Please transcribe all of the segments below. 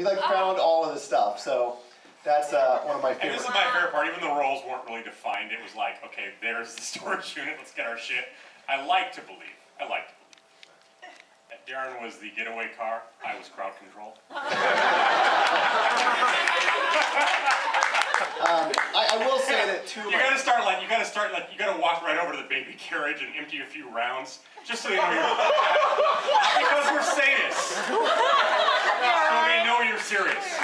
We like found all of the stuff, so that's one of my favorites. And this is my favorite part. Even the roles weren't really defined. It was like, okay, there's the storage unit. Let's get our shit. I like to believe that Darren was the getaway car. I was crowd control. I will say that too. You gotta walk right over to the baby carriage and empty a few rounds, just so they know you're not because we're sadists. So they know you're serious.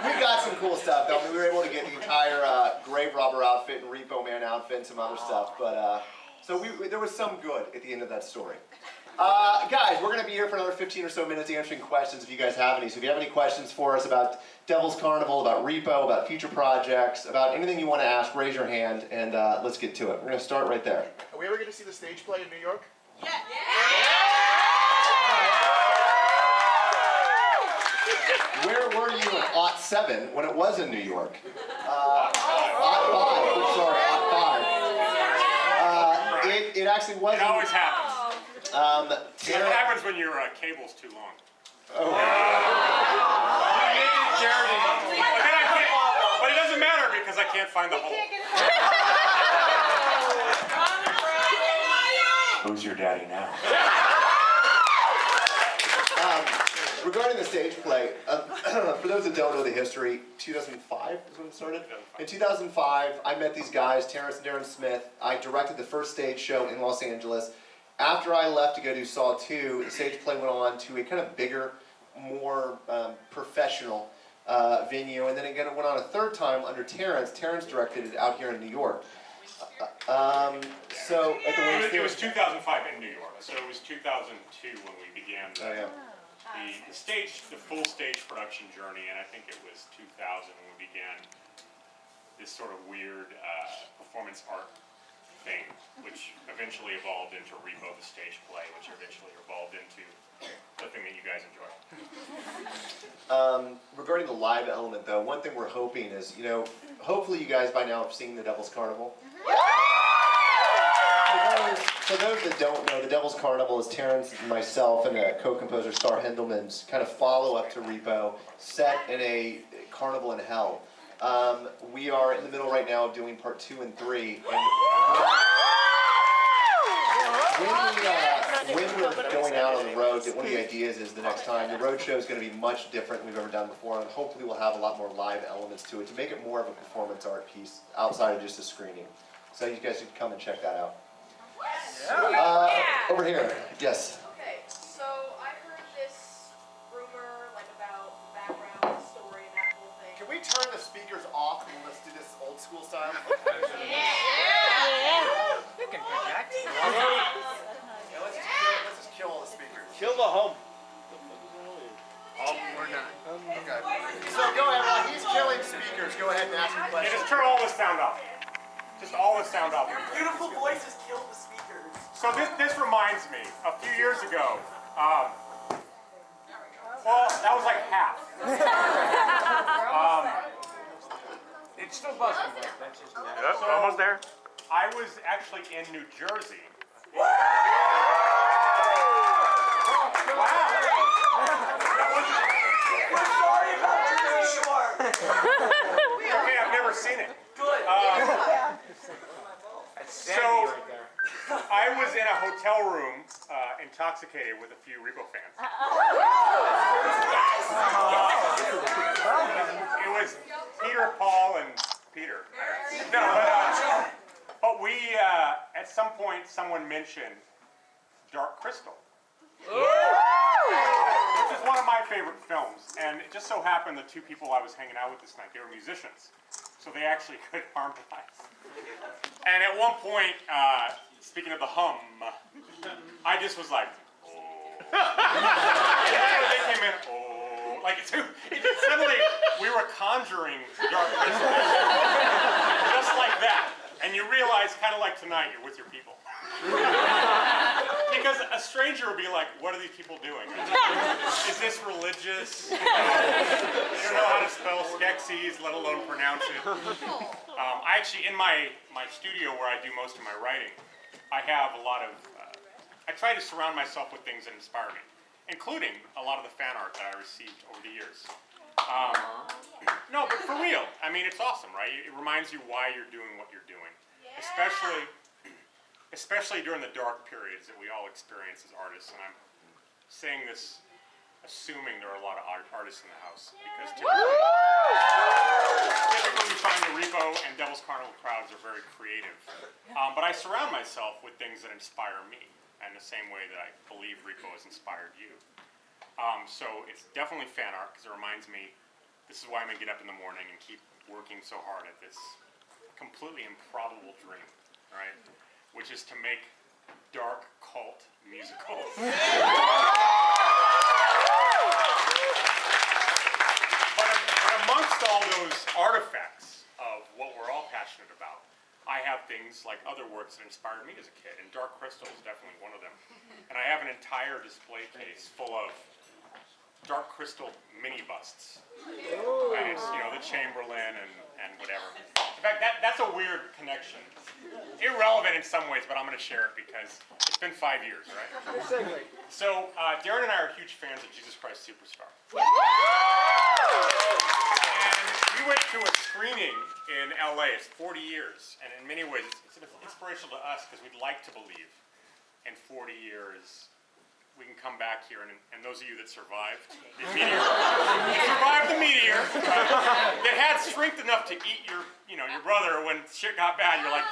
We got some cool stuff though. I mean, we were able to get the entire grave robber outfit and Repo Man outfit and some other stuff, but so there was some good at the end of that story. Guys, we're going to be here for another 15 or so minutes answering questions if you guys have any. So if you have any questions for us about Devil's Carnival, about Repo, about future projects, about anything you want to ask, raise your hand and let's get to it. We're going to start right there. Are we ever going to see the stage play in New York? Yeah. Where were you in '07 when it was in New York? '05. It actually wasn't. It always happens. It happens when your cable's too long. Oh. But it doesn't matter because I can't find the hole. Who's your daddy now? Regarding the stage play, for those that don't know the history, 2005 is when it started. In 2005, I met these guys, Terrance and Darren Smith. I directed the first stage show in Los Angeles. After I left to go do Saw 2, the stage play went on to a kind of bigger, more professional venue, and then again it went on a third time under Terrance. Terrance directed it out here in New York. So at the it was 2005 in New York, so it was 2002 when we began the full stage production journey, and I think it was 2000 when we began this sort of weird performance art thing, which eventually evolved into Repo, the stage play, which eventually evolved into the thing that you guys enjoy. Regarding the live element, though, one thing we're hoping is, hopefully you guys by now have seen the Devil's Carnival. For those that don't know, the Devil's Carnival is Terrance, myself, and co-composer Star Hendelman's kind of follow-up to Repo, set in a carnival in hell. We are in the middle right now of doing part 2 and 3. When we're going out on the road, one of the ideas is the next time, the road show is going to be much different than we've ever done before, and hopefully we'll have a lot more live elements to it to make it more of a performance art piece outside of just a screening. So you guys should come and check that out. Over here, yes. Okay, so I heard this rumor, about the background, the story, that whole thing. Can we turn the speakers off and let's do this old school style? You can project. Let's just kill all the speakers. Kill the home. Oh, we're not. Okay. So go ahead, while he's killing speakers, go ahead and ask your Yeah, question. just turn all the sound off. Just all the sound off. Your beautiful voices killed the speakers. So this reminds me, a few years ago, well, that was like half. It's still buzzing, but that's just So, almost there. I was actually in New Jersey. Wow! We're sorry about Jersey Shore. Okay, I've never seen it. Good. That's So, right there. I was in a hotel room, intoxicated with a few Repo fans. It was Peter, Paul, and Peter. No, but we, at some point, someone mentioned Dark Crystal, which is one of my favorite films. And it just so happened the two people I was hanging out with this night, they were musicians. So they actually could harmonize. And at one point, speaking of the hum, I just was like, oh. They came in, oh. Like, it just suddenly, we were conjuring Dark Crystal. Just like that. And you realize, kind of like tonight, you're with your people. Because a stranger would be like, what are these people doing? Is this religious? You don't know how to spell Skeksis, let alone pronounce it. I actually, in my studio where I do most of my writing, I have a lot of, I try to surround myself with things that inspire me. including a lot of the fan art that I received over the years. No, but for real, I mean, it's awesome, right? It reminds you why you're doing what you're doing, especially during the dark periods that we all experience as artists. And I'm saying this assuming there are a lot of artists in the house, because typically we find the Repo and Devil's Carnival crowds are very creative. But I surround myself with things that inspire me, and the same way that I believe Repo has inspired you. So it's definitely fan art, because it reminds me, this is why I'm going to get up in the morning and keep working so hard at this completely improbable dream, right? Which is to make dark cult musicals. But amongst all those artifacts of what we're all passionate about, I have things like other works that inspired me as a kid, and Dark Crystal is definitely one of them. And I have an entire display case full of Dark Crystal mini busts. And it's, you know, the Chamberlain and whatever. In fact, that's a weird connection. Irrelevant in some ways, but I'm going to share it because it's been 5 years, right? So, Darren and I are huge fans of Jesus Christ Superstar. And we went to a screening in LA. It's 40 years. And in many ways, it's inspirational to us because we'd like to believe in 40 years we can come back here, and those of you that survived the meteor, that had strength enough to eat your brother when shit got bad. You're like,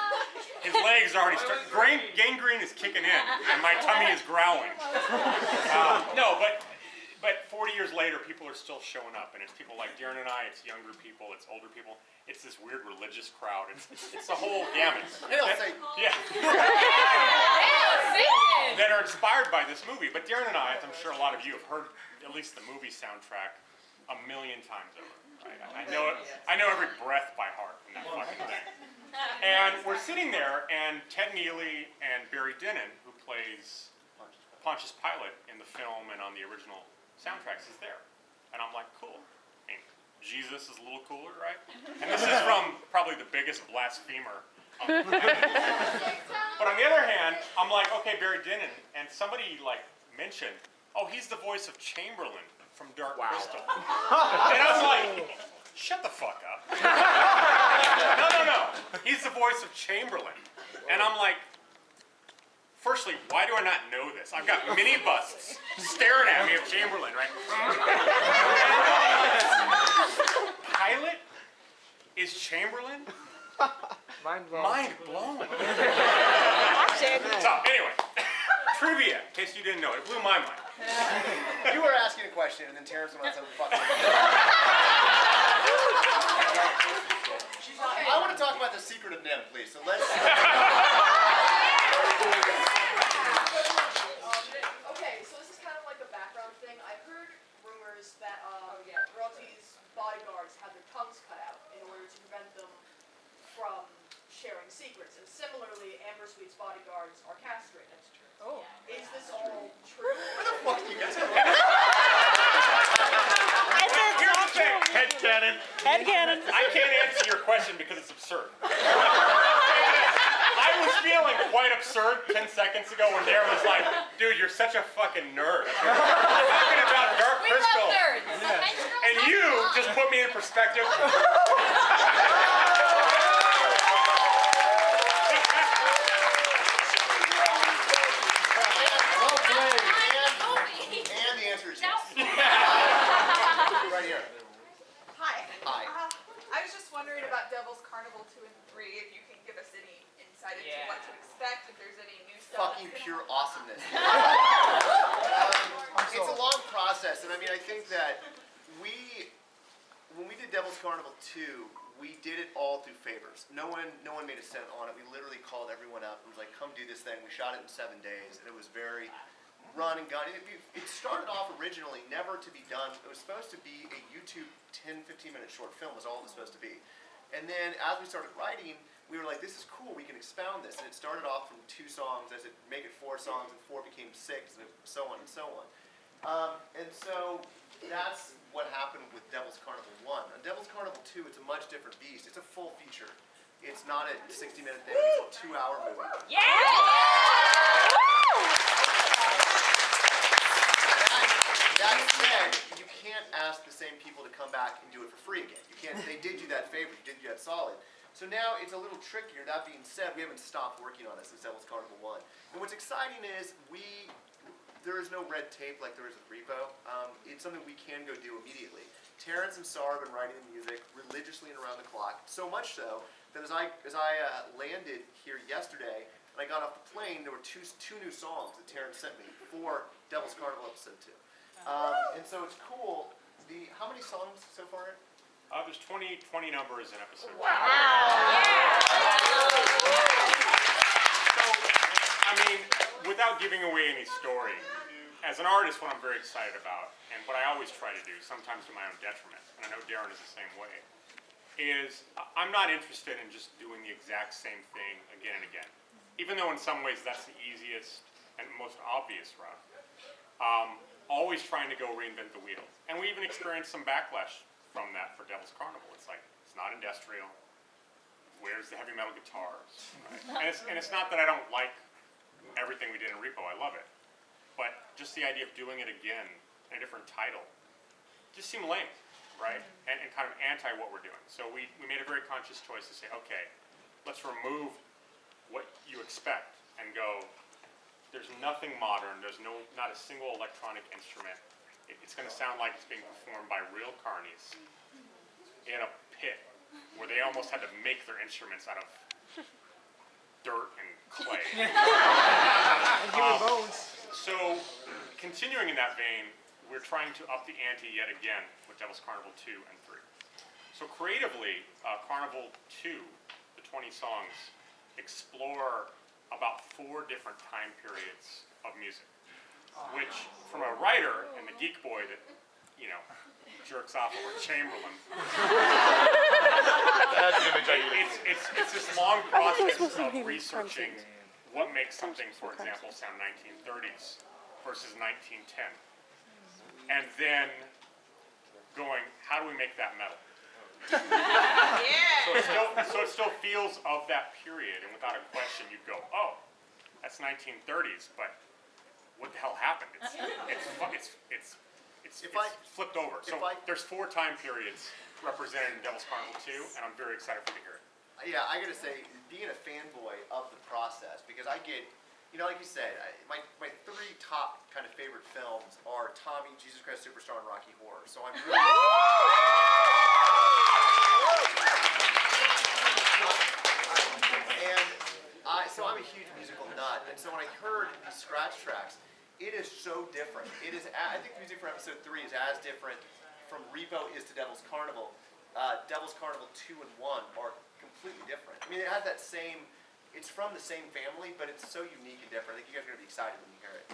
his legs are already gangrene is kicking in, and my tummy is growling. No, but 40 years later, people are still showing up, and it's people like Darren and I. It's younger people, it's older people. It's this weird religious crowd. It's the whole gamut. Yeah. That are inspired by this movie. But Darren and I, as I'm sure a lot of you have heard at least the movie soundtrack a million times over. Right? I know every breath by heart in that fucking thing. And we're sitting there, and Ted Neely and Barry Dinnan, who plays Pontius Pilate in the film and on the original soundtracks, is there. And I'm like, cool. I mean, Jesus is a little cooler, right? And this is from probably the biggest blasphemer of the planet. But on the other hand, I'm like, okay, Barry Dinnan, and somebody like mentioned, oh, he's the voice of Chamberlain from Dark Crystal. And I was like, shut the fuck up. No. He's the voice of Chamberlain. And I'm like, firstly, why do I not know this? I've got mini busts staring at me of Chamberlain, right? Pilate is Chamberlain? Mind blown. Mind blown. So, anyway, trivia, in case you didn't know, it blew my mind. You were asking a question, and then Terrance went on some fucking. I want to talk about the secret of NIM, please. So let's. Okay, so this is kind of like a background thing. I've heard rumors that royalties' bodyguards have their tongues cut out in order to prevent them from sharing secrets. And similarly, Amber Sweet's bodyguards are castrated. That's true. Oh. Is this all true? Where the fuck do you guys go? Here's the thing, headcanon. Headcanon. I can't answer your question because it's absurd. I was feeling quite absurd 10 seconds ago when Darren was like, dude, you're such a fucking nerd. Talking about Dark Crystal. And you just put me in perspective. And the answer is yes. Right here. Hi. Hi. I was just wondering about Devil's Carnival 2 and 3, if you can give us any insight into what to expect, if there's any new stuff. Fucking pure awesomeness. It's a long process, and I mean, I think that when we did Devil's Carnival 2, we did it all through favors. No one made a cent on it. We literally called everyone up and was like, come do this thing. We shot it in 7 days, and it was very run and gun. It started off originally never to be done. It was supposed to be a YouTube 10, 15-minute short film was all it was supposed to be. And then as we started writing, we were like, this is cool, we can expound this. And it started off from 2 songs, I said, make it 4 songs, and 4 became 6, and so on and so on. And so that's what happened with Devil's Carnival 1. On Devil's Carnival 2, it's a much different beast. It's a full feature. It's not a 60-minute thing, it's a 2-hour movie. Yeah! can't ask the same people to come back and do it for free again. You can't. They did you that favor. You did you that solid. So now it's a little trickier. That being said, we haven't stopped working on this since Devil's Carnival 1. And what's exciting is there is no red tape like there is with Repo. It's something we can go do immediately. Terrance and Sar have been writing the music religiously and around the clock, so much so that as I landed here yesterday and I got off the plane, there were two new songs that Terrance sent me for Devil's Carnival episode 2. And so it's cool. How many songs so far? There's 20 numbers in episode 2. Wow. So, I mean, without giving away any story, as an artist, what I'm very excited about, and what I always try to do, sometimes to my own detriment, and I know Darren is the same way, is I'm not interested in just doing the exact same thing again and again. Even though in some ways that's the easiest and most obvious route. Always trying to go reinvent the wheel. And we even experienced some backlash from that for Devil's Carnival. It's like, it's not industrial. Where's the heavy metal guitars? Right? And it's not that I don't like everything we did in Repo. I love it. But just the idea of doing it again in a different title just seemed lame, right? And kind of anti what we're doing. So we made a very conscious choice to say, okay, let's remove what you expect and go, there's nothing modern, there's not a single electronic instrument. It's going to sound like it's being performed by real carnies in a pit where they almost had to make their instruments out of dirt and clay. Human bones. So, continuing in that vein, we're trying to up the ante yet again with Devil's Carnival 2 and 3. So creatively, Carnival 2, the 20 songs, explore about 4 different time periods of music, which, from a writer and the geek boy that, you know, jerks off over Chamberlain, it's this long process of researching what makes something, for example, sound 1930s versus 1910, and then going, how do we make that metal? So it still feels of that period, and without a question, you'd go, oh, that's 1930s, but what the hell happened? It's flipped over. So there's 4 time periods represented in Devil's Carnival 2, and I'm very excited for you to hear it. Yeah, I gotta say, being a fanboy of the process, because I get, you know, like you said, my 3 top kind of favorite films are Tommy, Jesus Christ Superstar, and Rocky Horror. So I'm really... So I'm a huge musical nut, and so when I heard these scratch tracks, it is so different. It is, I think the music for episode 3 is as different from Repo is to Devil's Carnival. Devil's Carnival 2 and 1 are completely different. I mean, it has that same, it's from the same family, but it's so unique and different. I think you guys are going to be excited when you hear it.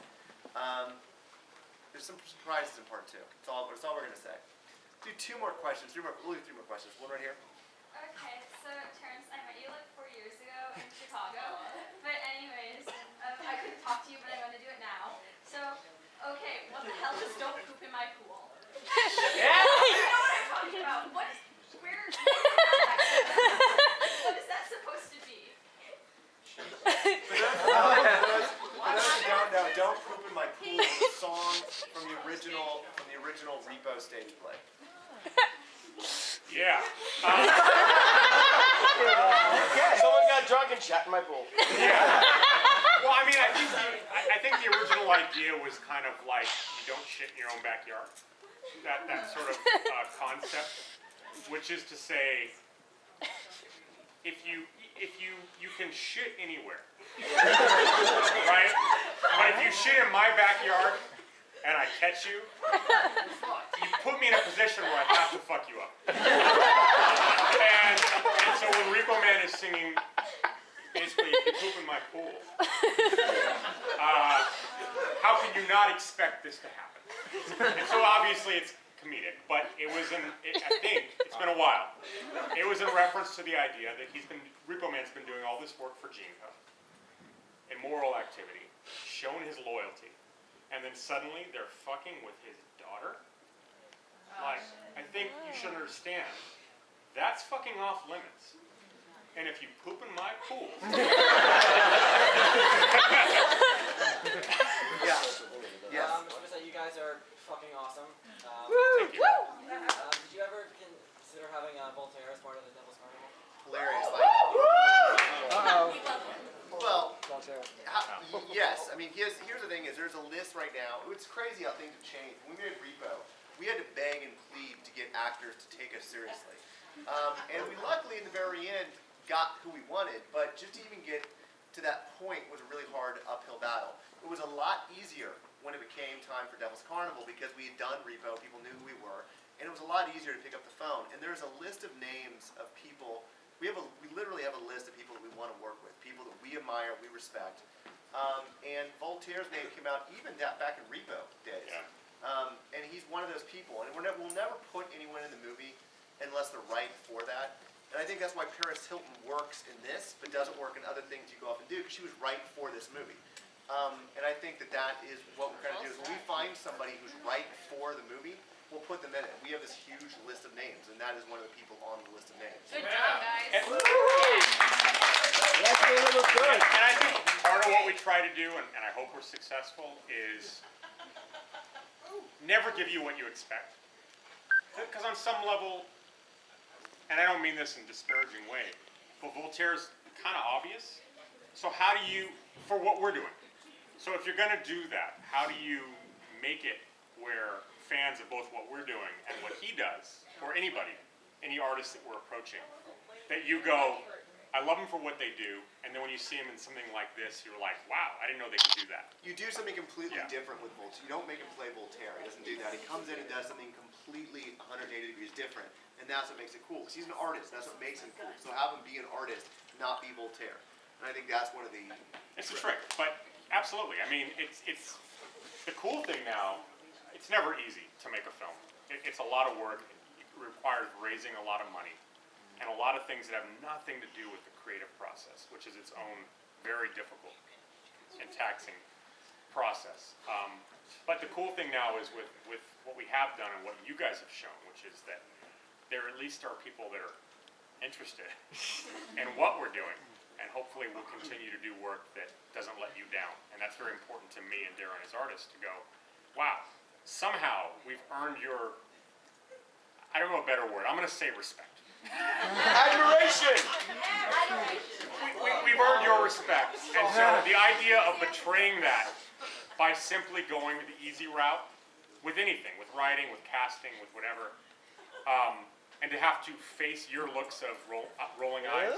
There's some surprises in part 2. That's all we're going to say. Do 2 more questions. We'll do 3 more questions. One right here. Okay, so Terrance, I met you like 4 years ago in Chicago. But anyways, I couldn't talk to you, but I'm going to do it now. So, okay, what the hell is don't poop in my pool? Yeah. You know what I'm talking about. What is that supposed to be? Don't Poop in My Pool is a song from the original Repo stage play. Yeah. Someone got drunk and shat in my pool. Yeah. Well, I mean, I think the original idea was kind of like you don't shit in your own backyard. That sort of concept, which is to say, if you can shit anywhere, right? But if you shit in my backyard and I catch you, you put me in a position where I have to fuck you up. And so when Repo Man is singing, basically, if you poop in my pool, how can you not expect this to happen? And so obviously it's comedic, but I think, it's been a while. It was in reference to the idea that Repo Man's been doing all this work for Gene Co. Immoral activity, shown his loyalty, and then suddenly they're fucking with his daughter? Like, I think you should understand, that's fucking off limits. And if you poop in my pool... Yeah. Yes. I want to say you guys are fucking awesome. Thank you. Yes, I mean, here's the thing is there's a list right now. It's crazy how things have changed. When we made Repo, we had to beg and plead to get actors to take us seriously. And we luckily in the very end got who we wanted, but just to even get to that point was a really hard uphill battle. It was a lot easier when it became time for Devil's Carnival because we had done Repo, people knew who we were, and it was a lot easier to pick up the phone. And there's a list of names of people. We literally have a list of people that we want to work with, people that we admire, we respect. And Voltaire's name came out even back in Repo days. Yeah. And he's one of those people. And we'll never put anyone in the movie unless they're right for that. And I think that's why Paris Hilton works in this, but doesn't work in other things you go off and do, because she was right for this movie. And I think that is what we're going to do, is when we find somebody who's right for the movie, we'll put them in it. We have this huge list of names, and that is one of the people on the list of names. Good job, guys. And That's really look good. I think part of what we try to do, and I hope we're successful, is never give you what you expect. Because on some level, and I don't mean this in a disparaging way, but Voltaire's kind of obvious. So how do you, for what we're doing, so if you're going to do that, how do you make it where fans of both what we're doing and what he does, or anybody, any artist that we're approaching, that you go, I love them for what they do, and then when you see them in something like this, you're like, wow, I didn't know they could do that. You do something completely Yeah. different with Voltaire. You don't make him play Voltaire. He doesn't do that. He comes in and does something completely 180 degrees different, and that's what makes it cool. Because he's an artist. That's what makes him cool. So have him be an artist, not be Voltaire. And I think that's one of the... It's a trick, but absolutely. I mean, it's the cool thing now. It's never easy to make a film. It's a lot of work. It requires raising a lot of money, and a lot of things that have nothing to do with the creative process, which is its own very difficult and taxing process. But the cool thing now is with what we have done and what you guys have shown, which is that there at least are people that are interested in what we're doing, and hopefully we'll continue to do work that doesn't let you down. And that's very important to me and Darren as artists to go, wow, somehow we've earned your, I don't know a better word, I'm going to say respect. Admiration. We've earned your respect, and so the idea of betraying that by simply going the easy route with anything, with writing, with casting, with whatever, and to have to face your looks of rolling eyes,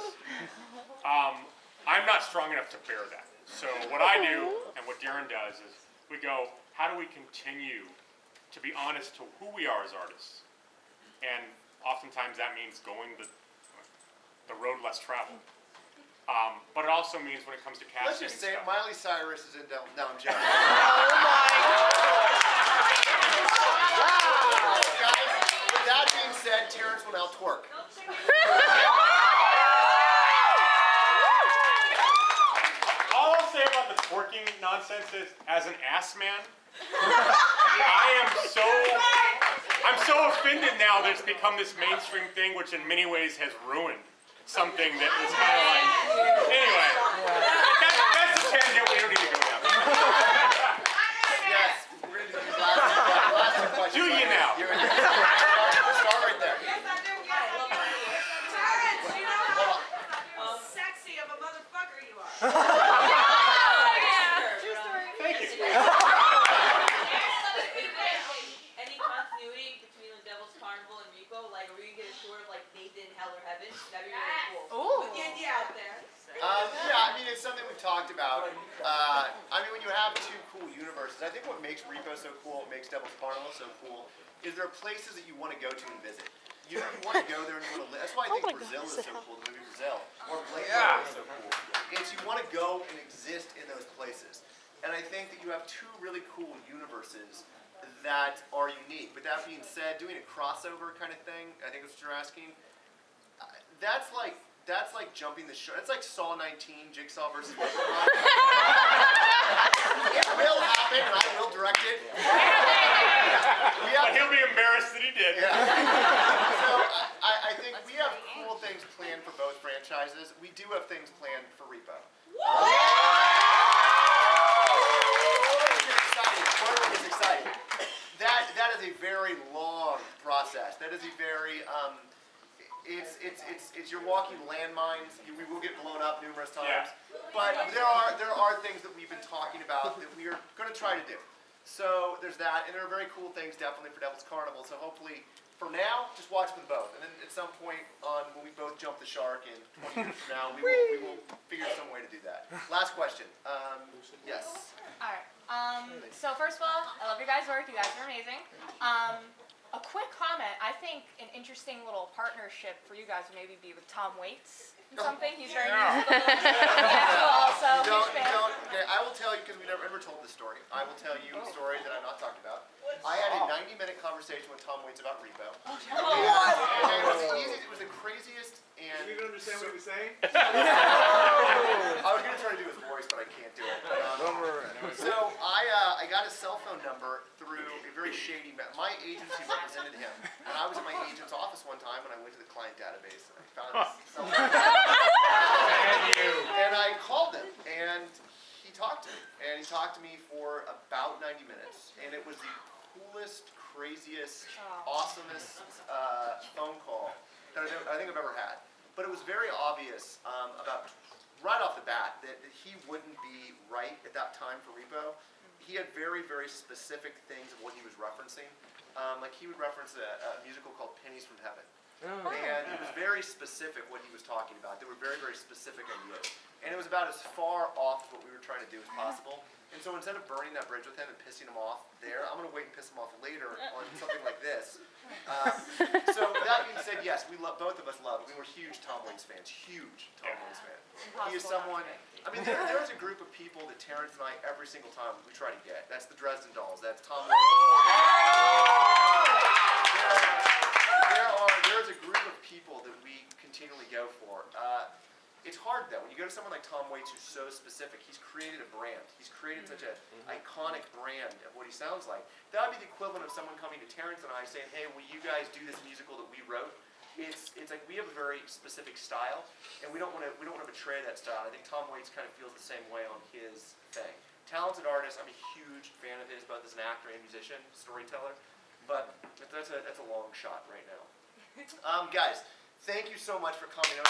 I'm not strong enough to bear that. So what I do and what Darren does is we go, how do we continue to be honest to who we are as artists? And oftentimes that means going the road less traveled. But it also means when it comes to casting. Let's just say stuff, Miley Cyrus is in Devil. No, I'm joking. Guys, with that being said, Terrance will now twerk. all I'll say about the twerking nonsense is, as an ass man, I'm so offended now that it's become this mainstream thing, which in many ways has ruined something that was kind of like, anyway, that's a tangent we don't need to go down. Yes, we're going to do these last two questions. Do you now? Start right there. Terrance, you know how sexy of a motherfucker you are. Thank you. Any continuity between the Devil's Carnival and Repo? Like, are we gonna get a tour of like Nathan, Hell or Heaven? That'd be really cool. Put the idea out there. Yeah, I mean, it's something we've talked about. I mean, when you have two cool universes, I think what makes Repo so cool, what makes Devil's Carnival so cool, is there are places that you want to go to and visit. You want to go there and you want to live. That's why I think Brazil is so cool, the movie Brazil. Or Blade Runner is so cool. It's you want to go and exist in those places. And I think that you have two really cool universes that are unique. With that being said, doing a crossover kind of thing, I think that's what you're asking, that's like jumping the shark. It's like Saw 19, Jigsaw versus Leprechaun. It will happen, and I will direct it. But he'll be embarrassed that he did. Yeah. So I think we have cool things planned for both franchises. We do have things planned for Repo. It's exciting. That is a very long process. That is a very it's you're walking landmines. We will get blown up numerous times. Yeah. But there are things that we've been talking about that we are going to try to do. So there's that, and there are very cool things definitely for Devil's Carnival. So hopefully, for now, just watch them both, and then at some point on when we both jump the shark in 20 years from now, we will figure some way to do that. Last question. Yes. Alright, so first of all, I love your guys' work, you guys are amazing. A quick comment, I think an interesting little partnership for you guys would maybe be with Tom Waits and something, he's very musical. Also, huge fan. Okay, I will tell you, because we never ever told this story, I will tell you a story that I've not talked about. I had a 90-minute conversation with Tom Waits about Repo. It was the craziest and... You even understand what he was saying? I was going to try to do his voice, but I can't do it. So I got his cell phone number through a very shady... My agency represented him, and I was at my agent's office one time, and I went to the client database, and I found his cell phone number. And I called him, and he talked to me. And he talked to me for about 90 minutes, and it was the coolest, craziest, awesomest phone call that I think I've ever had. But it was very obvious about right off the bat that he wouldn't be right at that time for Repo. He had very, very specific things of what he was referencing. Like he would reference a musical called Pennies from Heaven. And it was very specific what he was talking about. There were very, very specific ideas. And it was about as far off what we were trying to do as possible. And so instead of burning that bridge with him and pissing him off there, I'm going to wait and piss him off later on something like this. So that being said, yes, both of us love him. We're huge Tom Waits fans. Huge Tom Waits fans. He is someone, I mean, there's a group of people that Terrance and I, every single time, we try to get. That's the Dresden Dolls. That's Tom Waits. There's a group of people that we continually go for. It's hard though, when you go to someone like Tom Waits who's so specific, he's created a brand. He's created such an iconic brand of what he sounds like. That would be the equivalent of someone coming to Terrance and I saying, hey, will you guys do this musical that we wrote? It's like we have a very specific style, and we don't want to betray that style. I think Tom Waits kind of feels the same way on his thing. Talented artist, I'm a huge fan of his, both as an actor and musician, storyteller, but that's a long shot right now. Guys, thank you so much for coming out.